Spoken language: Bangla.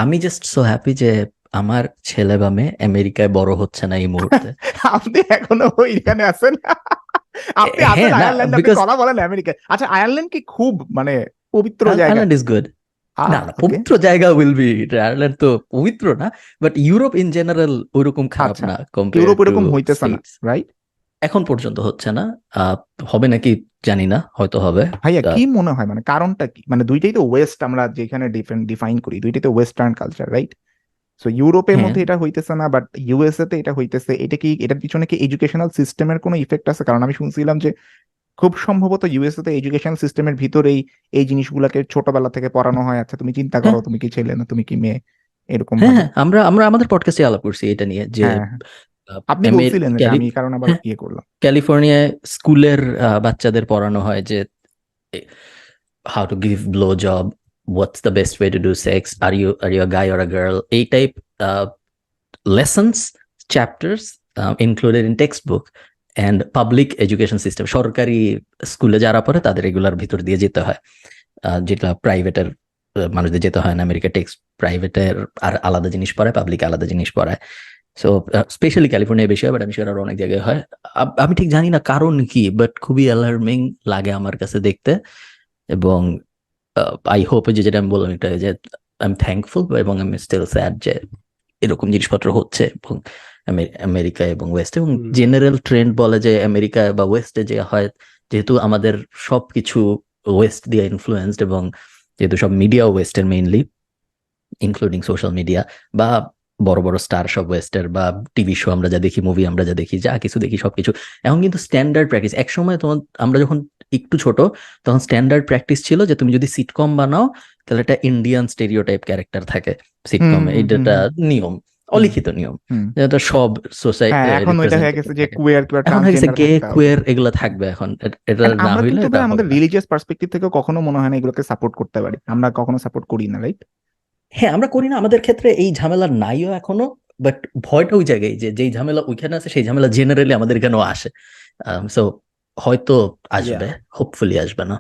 আমি জাস্ট সো হ্যাপি যে আমার ছেলে বা মেয়ে আমেরিকায় বড় হচ্ছে না এই মুহূর্তে। আপনি এখনো ওইখানে আছেন? আপনি আছেন হ্যাঁ, না, আয়ারল্যান্ডে, আপনি বিকজ কথা বলেন আমেরিকায়। আচ্ছা, আয়ারল্যান্ড কি খুব মানে পবিত্র জায়গা? Ireland is good. না না, ওকে। পবিত্র জায়গা উইল বি, আয়ারল্যান্ড তো পবিত্র না, বাট ইউরোপ ইন জেনারেল ওইরকম খারাপ আচ্ছা, না কম্পেয়ার ইউরোপ টু এরকম হইতেছে না, স্টেটস। রাইট? এখন পর্যন্ত হচ্ছে না। আহ, হবে নাকি জানি না, হয়তো হবে। ভাইয়া আহ, কি মনে হয়, মানে কারণটা কি? মানে দুইটাই তো ওয়েস্ট, আমরা যেখানে ডিফাইন করি দুইটাই তো ওয়েস্টার্ন কালচার, রাইট? সো ইউরোপের হ্যাঁ মধ্যে এটা হইতেছে না, বাট ইউএসএ তে এটা হইতেছে। এটা কি, এটার পিছনে কি এডুকেশনাল সিস্টেমের কোনো ইফেক্ট আছে? কারণ আমি শুনছিলাম যে খুব সম্ভবত ইউএসএ তে এডুকেশন সিস্টেমের ভিতরেই এই জিনিসগুলোকে ছোটবেলা থেকে পড়ানো হয়। আচ্ছা, তুমি চিন্তা করো, হ্যাঁ তুমি কি ছেলে না তুমি কি মেয়ে, এরকম হ্যাঁ ভাবে। হ্যাঁ, আমরা আমরা আমাদের পডকাস্টে আলাপ করছি এটা নিয়ে যে হ্যাঁ হ্যাঁ, আহ, আপনি আমের- বলছিলেন এটা, ক্যালি আমি এই কারণে আবার হ্যাঁ, ইয়ে করলাম। ক্যালিফোর্নিয়ায় স্কুলের বাচ্চাদের পড়ানো হয় যে how to give blow job, what's the best way to do sex, are you a guy or a girl, এই type lessons, chapters included in textbook and public education system। সরকারি স্কুলে যারা পড়ে তাদের এগুলার ভিতর দিয়ে যেতে হয়, যেটা প্রাইভেটের মানুষদের যেতে হয় না। আমেরিকা টেক্স প্রাইভেটের আর আলাদা জিনিস পড়ায়, পাবলিক আলাদা জিনিস পড়ায়। সো স্পেশালি ক্যালিফোর্নিয়া বেশি হয়, বাট আমি শিওর আরো অনেক জায়গায় হয়। আমি ঠিক জানি না কারণ কি, বাট খুবই অ্যালার্মিং লাগে আমার কাছে দেখতে। এবং আই হোপ যে, যেটা আমি বললাম এটা, যে আই এম থ্যাঙ্কফুল এবং আমি স্টিল স্যাড যে এরকম জিনিসপত্র হচ্ছে এবং আমেরিকা এবং ওয়েস্ট এবং জেনারেল ট্রেন্ড বলে যে আমেরিকা বা ওয়েস্টে যে হয়, যেহেতু আমাদের সবকিছু ওয়েস্ট দিয়ে ইনফ্লুয়েন্সড এবং যেহেতু সব মিডিয়া ওয়েস্টের মেইনলি, ইনক্লুডিং সোশ্যাল মিডিয়া বা বড় বড় স্টার সব ওয়েস্টের, বা টিভি শো আমরা যা দেখি, মুভি আমরা যা দেখি, যা কিছু দেখি সবকিছু এখন কিন্তু স্ট্যান্ডার্ড প্র্যাকটিস। এক সময় তোমার, আমরা যখন একটু ছোট তখন স্ট্যান্ডার্ড প্যাকটিস ছিল যে তুমি যদি সিটকম বানাও তাহলে একটা ইন্ডিয়ান স্টেরিওটাইপ ক্যারেক্টার থাকে হুম সিটকমে, হুম হুম এইটা হুম নিয়ম, হুম অলিখিত নিয়ম, হুম। যেটা সব সোসাইটি হ্যাঁ, এখন ওইটা হয়ে গেছে রিপ্রেজেন্টেটিভ যে থাকে। কুয়ের কিংবা এখন হয়ে গেছে ট্রান্সজেন্ডার গে থাকতে হবে। কুয়ের এগুলো থাকবে এখন, এটা And না আমরা হইলে কিন্তু ভাই এটা আমাদের হবে না। রিলিজিয়াস পার্সপেক্টিভ থেকে কখনো মনে হয় না এগুলোকে সাপোর্ট করতে পারি, আমরা কখনো সাপোর্ট করি না, রাইট? হ্যাঁ, আমরা করি না, আমাদের ক্ষেত্রে এই ঝামেলা নাইও এখনো, বাট ভয়টা ওই জায়গায় যে যেই ঝামেলা ওইখানে আছে সেই ঝামেলা জেনারেলি আমাদের এখানেও আসে। সো হয়তো ইয়া, আসবে, হোপফুলি আসবে না।